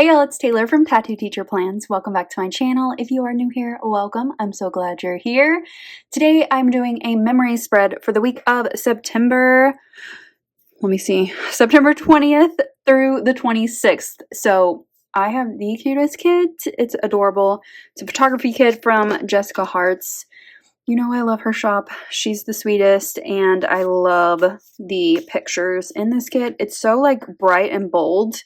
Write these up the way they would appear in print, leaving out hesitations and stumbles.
Hey y'all, it's Taylor from Tattoo Teacher Plans. Welcome back to my channel. If you are new here, welcome. I'm so glad you're here. Today I'm doing a memory spread for the week of September 20th through the 26th. So I have the cutest kit. It's adorable. It's a photography kit from Jessica Hart's. You know I love her shop. She's the sweetest, and I love the pictures in this kit. It's so like bright and bold.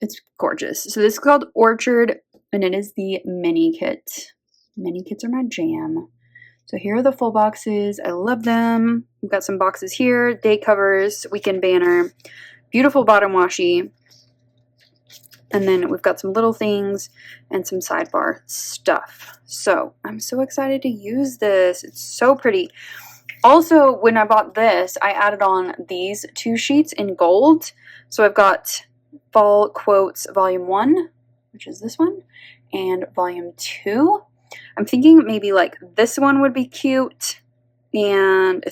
It's gorgeous. So this is called Orchard, and it is the mini kit. Mini kits are my jam. So here are the full boxes. I love them. We've got some boxes here, date covers, weekend banner, beautiful bottom washi, and then we've got some little things and some sidebar stuff. So I'm so excited to use this. It's so pretty. Also, when I bought this, I added on these two sheets in gold. So I've got Fall Quotes Volume 1, which is this one, and Volume 2. I'm thinking maybe like this one would be cute, and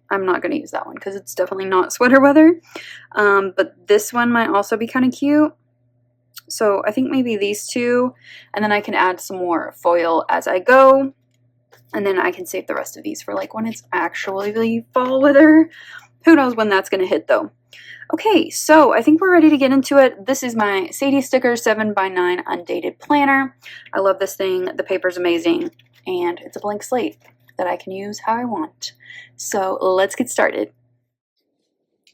I'm not going to use that one because it's definitely not sweater weather, but this one might also be kind of cute. So I think maybe these two, and then I can add some more foil as I go, and then I can save the rest of these for like when it's actually fall weather. Who knows when that's going to hit though. Okay, so I think we're ready to get into it. This is my Sadie Sticker 7x9 undated planner. I love this thing. The paper's amazing, and it's a blank slate that I can use how I want. So let's get started.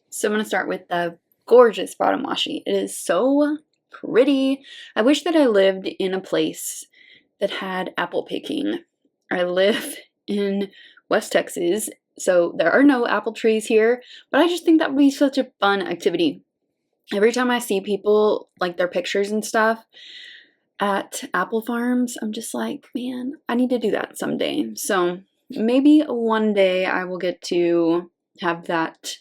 So I'm going to start with the gorgeous bottom washi. It is so pretty. I wish that I lived in a place that had apple picking. I live in West Texas, so there are no apple trees here, but I just think that would be such a fun activity. Every time I see people, like their pictures and stuff at apple farms, I'm just like, man, I need to do that someday. So maybe one day I will get to have that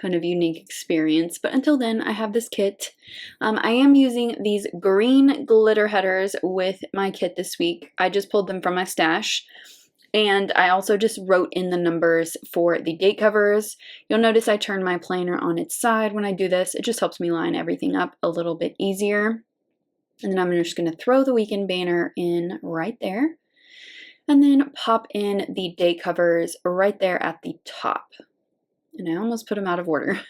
kind of unique experience, but until then I have this kit. I am using these green glitter headers with my kit this week. I just pulled them from my stash. And I also just wrote in the numbers for the date covers. You'll notice I turn my planner on its side when I do this. It just helps me line everything up a little bit easier. And then I'm just going to throw the weekend banner in right there. And then pop in the date covers right there at the top. And I almost put them out of order.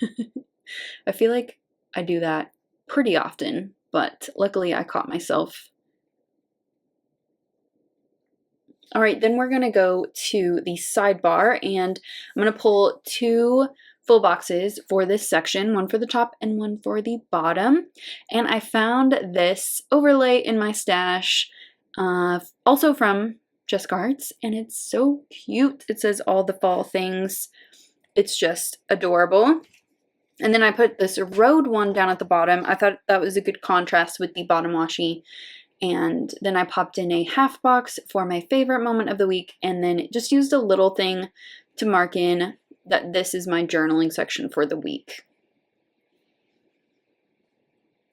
I feel like I do that pretty often, but luckily I caught myself. All right, then we're going to go to the sidebar, and I'm going to pull two full boxes for this section, one for the top and one for the bottom. And I found this overlay in my stash, also from Jessica Hart's, and it's so cute. It says all the fall things. It's just adorable. And then I put this road one down at the bottom. I thought that was a good contrast with the bottom washi. And then I popped in a half box for my favorite moment of the week, and then just used a little thing to mark in that this is my journaling section for the week.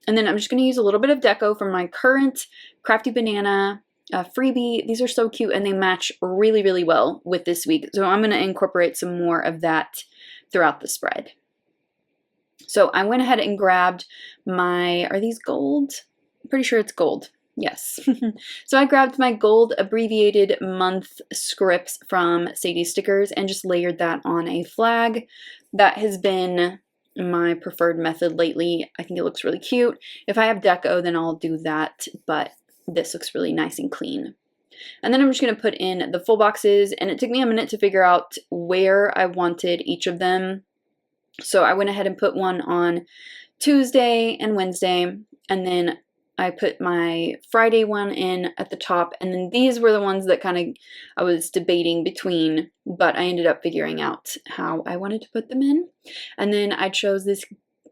And then I'm just going to use a little bit of deco from my current Crafty Banana freebie. These are so cute, and they match really, really well with this week. So I'm going to incorporate some more of that throughout the spread. So I went ahead and grabbed my, are these gold? I'm pretty sure it's gold. Yes. So I grabbed my gold abbreviated month scripts from Sadie Stickers and just layered that on a flag. That has been my preferred method lately. I think it looks really cute. If I have deco, then I'll do that, but this looks really nice and clean. And then I'm just going to put in the full boxes, and it took me a minute to figure out where I wanted each of them. So I went ahead and put one on Tuesday and Wednesday, and then I put my Friday one in at the top, and then these were the ones that kind of I was debating between, but I ended up figuring out how I wanted to put them in. And then I chose this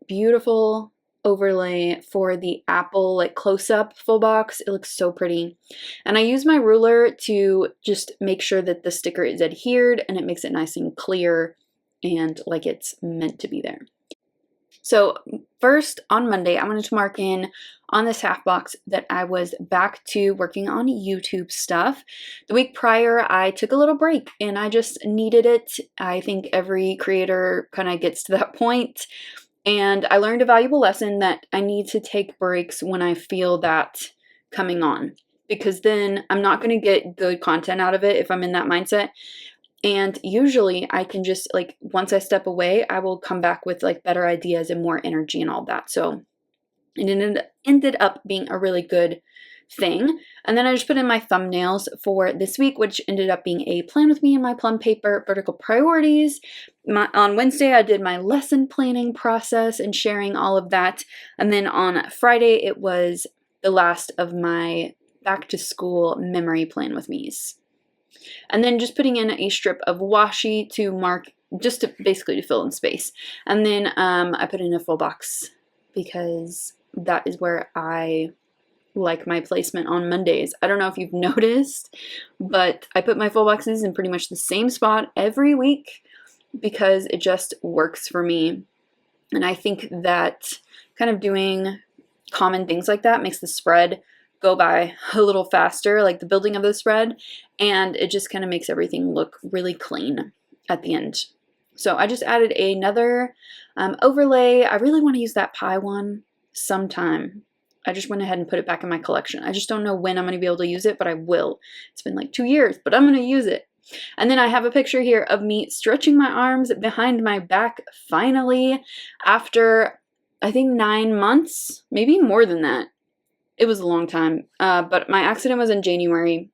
beautiful overlay for the apple like close-up full box. It looks so pretty. And I use my ruler to just make sure that the sticker is adhered, and it makes it nice and clear and like it's meant to be there. So first, on Monday, I wanted to mark in on this half box that I was back to working on YouTube stuff. The week prior, I took a little break and I just needed it. I think every creator kind of gets to that point. And I learned a valuable lesson that I need to take breaks when I feel that coming on, because then I'm not going to get good content out of it if I'm in that mindset. And usually I can just, like, once I step away, I will come back with like better ideas and more energy and all that. So it ended up being a really good thing. And then I just put in my thumbnails for this week, which ended up being a plan with me and my plum paper, vertical priorities. On Wednesday, I did my lesson planning process and sharing all of that. And then on Friday, it was the last of my back to school memory plan with me's. And then just putting in a strip of washi to mark, just to basically to fill in space. And then I put in a full box because that is where I like my placement on Mondays. I don't know if you've noticed, but I put my full boxes in pretty much the same spot every week because it just works for me. And I think that kind of doing common things like that makes the spread go by a little faster, like the building of the spread, and it just kind of makes everything look really clean at the end. So I just added another overlay. I really want to use that pie one sometime. I just went ahead and put it back in my collection. I just don't know when I'm going to be able to use it, but I will. It's been like 2 years, but I'm going to use it. And then I have a picture here of me stretching my arms behind my back finally after, I think, 9 months, maybe more than that. It was a long time, but my accident was in January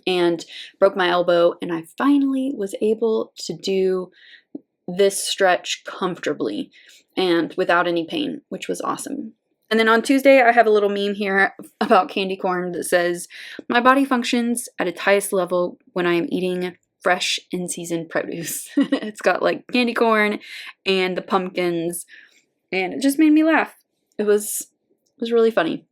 and broke my elbow, and I finally was able to do this stretch comfortably and without any pain, which was awesome. And then on Tuesday, I have a little meme here about candy corn that says, "My body functions at its highest level when I am eating fresh in-season produce." It's got like candy corn and the pumpkins, and it just made me laugh. It was really funny.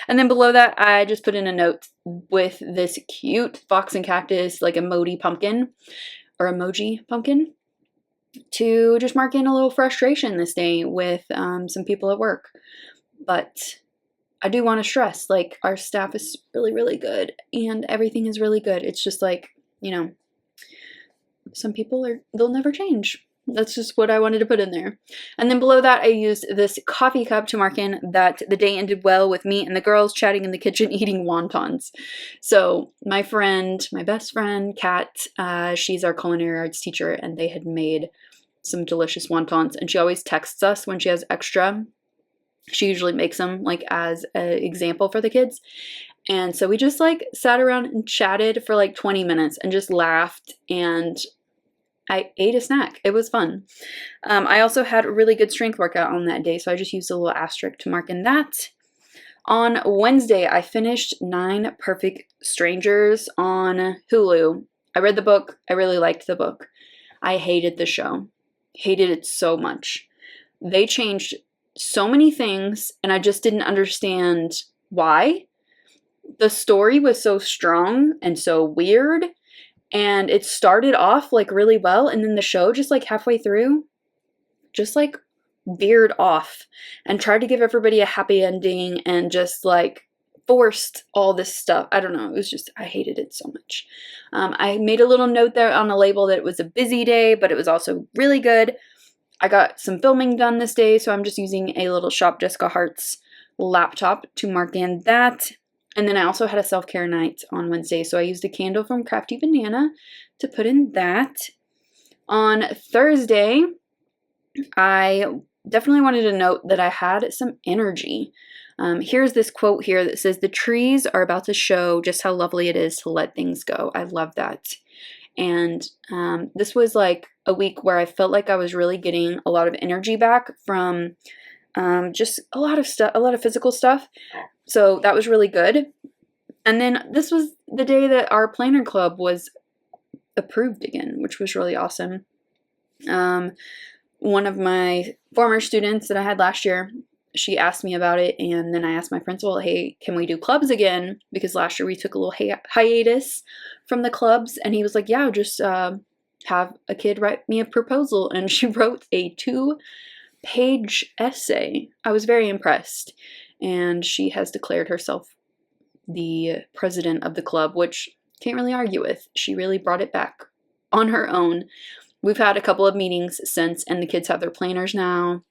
And then below that, I just put in a note with this cute fox and cactus, like emoji pumpkin, to just mark in a little frustration this day with some people at work. But I do want to stress, like, our staff is really, really good and everything is really good. It's just like, you know, some people they'll never change. That's just what I wanted to put in there. And then below that, I used this coffee cup to mark in that the day ended well with me and the girls chatting in the kitchen eating wontons. So my best friend, Kat, she's our culinary arts teacher, and they had made some delicious wontons. And she always texts us when she has extra. She usually makes them like as an example for the kids. And so we just like sat around and chatted for like 20 minutes and just laughed, and I ate a snack. It was fun. I also had a really good strength workout on that day, so I just used a little asterisk to mark in that. On Wednesday, I finished 9 Perfect Strangers on Hulu. I read the book. I really liked the book. I hated the show. Hated it so much. They changed so many things, and I just didn't understand why. The story was so strong and so weird. And it started off like really well, and then the show just like halfway through just like veered off and tried to give everybody a happy ending and just like forced all this stuff. I don't know. It was just, I hated it so much. I made a little note there on a label that it was a busy day, but it was also really good. I got some filming done this day, so I'm just using a little Shop Jessica Hart's laptop to mark in that. And then I also had a self-care night on Wednesday, so I used a candle from Crafty Banana to put in that. On Thursday, I definitely wanted to note that I had some energy. Here's this quote here that says, "The trees are about to show just how lovely it is to let things go." I love that. And this was like a week where I felt like I was really getting a lot of energy back from just a lot of stuff, a lot of physical stuff. So that was really good. And then this was the day that our planner club was approved again, which was really awesome. One of my former students that I had last year, she asked me about it, and then I asked my principal, "Hey, can we do clubs again?" Because last year we took a little hiatus from the clubs, and he was like, "Yeah, just have a kid write me a proposal." And she wrote a 2-page essay. I was very impressed. And she has declared herself the president of the club, which can't really argue with. She really brought it back on her own. We've had a couple of meetings since, and the kids have their planners now.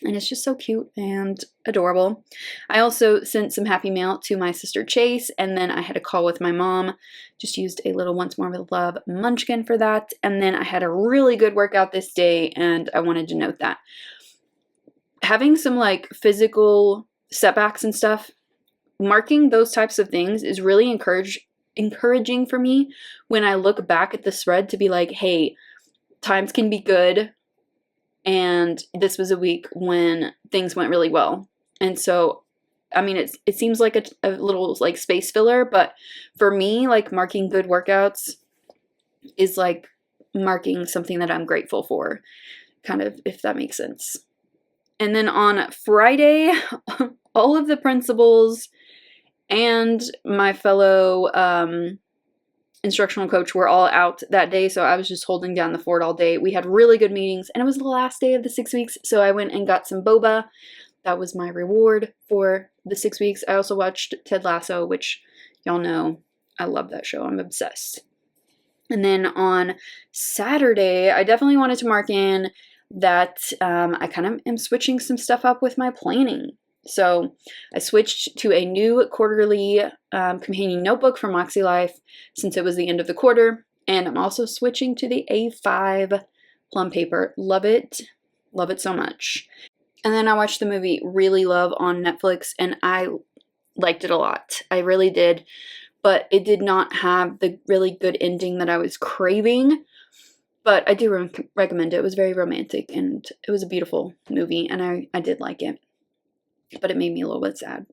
And it's just so cute and adorable. I also sent some happy mail to my sister Chase, and then I had a call with my mom. Just used a little Once More with Love munchkin for that. And then I had a really good workout this day, and I wanted to note that. Having some like physical setbacks and stuff, marking those types of things is really encouraging for me when I look back at the spread to be like, hey, times can be good. And this was a week when things went really well. And so, I mean, it seems like a little like space filler, but for me, like marking good workouts is like marking something that I'm grateful for, kind of, if that makes sense. And then on Friday, all of the principals and my fellow instructional coach were all out that day, so I was just holding down the fort all day. We had really good meetings, and it was the last day of the 6 weeks, so I went and got some boba. That was my reward for the 6 weeks. I also watched Ted Lasso, which y'all know I love that show. I'm obsessed. And then on Saturday, I definitely wanted to mark in that I kind of am switching some stuff up with my planning. So I switched to a new quarterly companion notebook from Moxie Life since it was the end of the quarter. And I'm also switching to the A5 plum paper. Love it. Love it so much. And then I watched the movie Really Love on Netflix, and I liked it a lot. I really did. But it did not have the really good ending that I was craving. But I do recommend it. It was very romantic, and it was a beautiful movie, and I did like it. But it made me a little bit sad.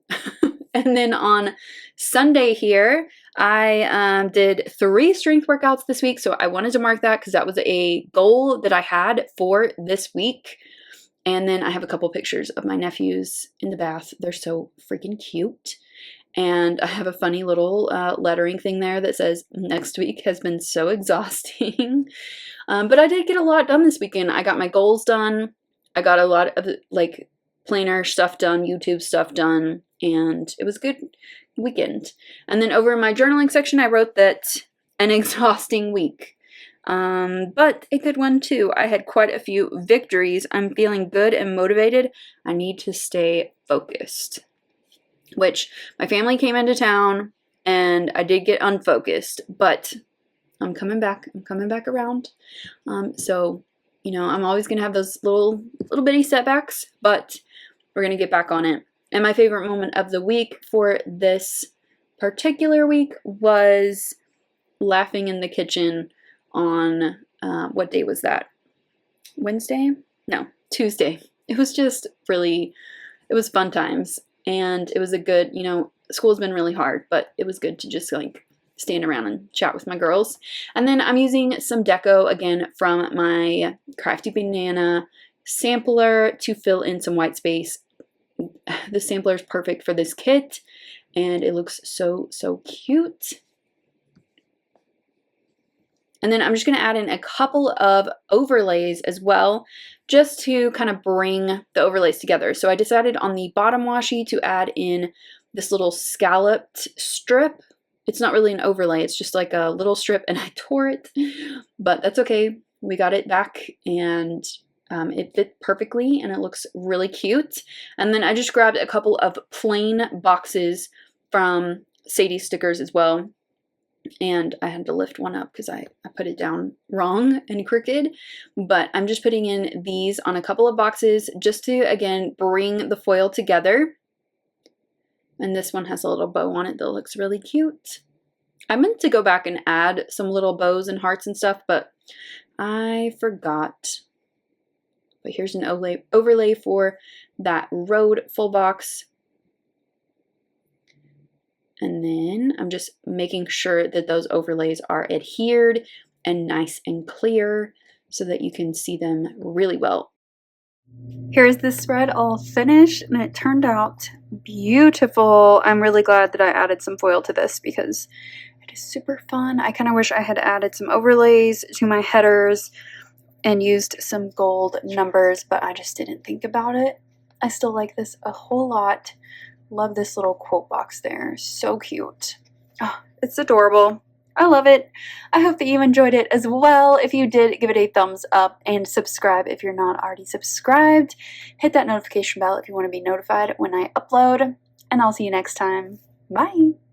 And then on Sunday here, I did 3 strength workouts this week. So I wanted to mark that because that was a goal that I had for this week. And then I have a couple pictures of my nephews in the bath. They're so freaking cute. And I have a funny little lettering thing there that says, next week has been so exhausting. But I did get a lot done this weekend. I got my goals done. I got a lot of like planner stuff done, YouTube stuff done, and it was a good weekend. And then over in my journaling section, I wrote that an exhausting week, but a good one too. I had quite a few victories. I'm feeling good and motivated. I need to stay focused, which my family came into town and I did get unfocused, but I'm coming back. I'm coming back around. So, you know, I'm always going to have those little bitty setbacks, but we're going to get back on it. And my favorite moment of the week for this particular week was laughing in the kitchen on, what day was that? Wednesday? No, Tuesday. It was just really, it was fun times. And it was a good, you know, school's been really hard, but it was good to just like stand around and chat with my girls. And then I'm using some deco again from my Crafty Banana sampler to fill in some white space. The sampler is perfect for this kit, and it looks so cute. And then I'm just going to add in a couple of overlays as well, just to kind of bring the overlays together. So I decided on the bottom washi to add in this little scalloped strip. It's not really an overlay, it's just like a little strip, and I tore it, but that's okay. We got it back, and it fit perfectly, and it looks really cute. And then I just grabbed a couple of plain boxes from Sadie stickers as well. And I had to lift one up because I put it down wrong and crooked. But I'm just putting in these on a couple of boxes just to, again, bring the foil together. And this one has a little bow on it that looks really cute. I meant to go back and add some little bows and hearts and stuff, but I forgot. But here's an overlay for that road full box. And then I'm just making sure that those overlays are adhered and nice and clear so that you can see them really well. Here's the spread all finished, and it turned out beautiful. I'm really glad that I added some foil to this because it is super fun. I kind of wish I had added some overlays to my headers and used some gold numbers, but I just didn't think about it. I still like this a whole lot. Love this little quote box there. So cute. Oh, it's adorable. I love it. I hope that you enjoyed it as well. If you did, give it a thumbs up and subscribe if you're not already subscribed. Hit that notification bell if you want to be notified when I upload. And I'll see you next time. Bye.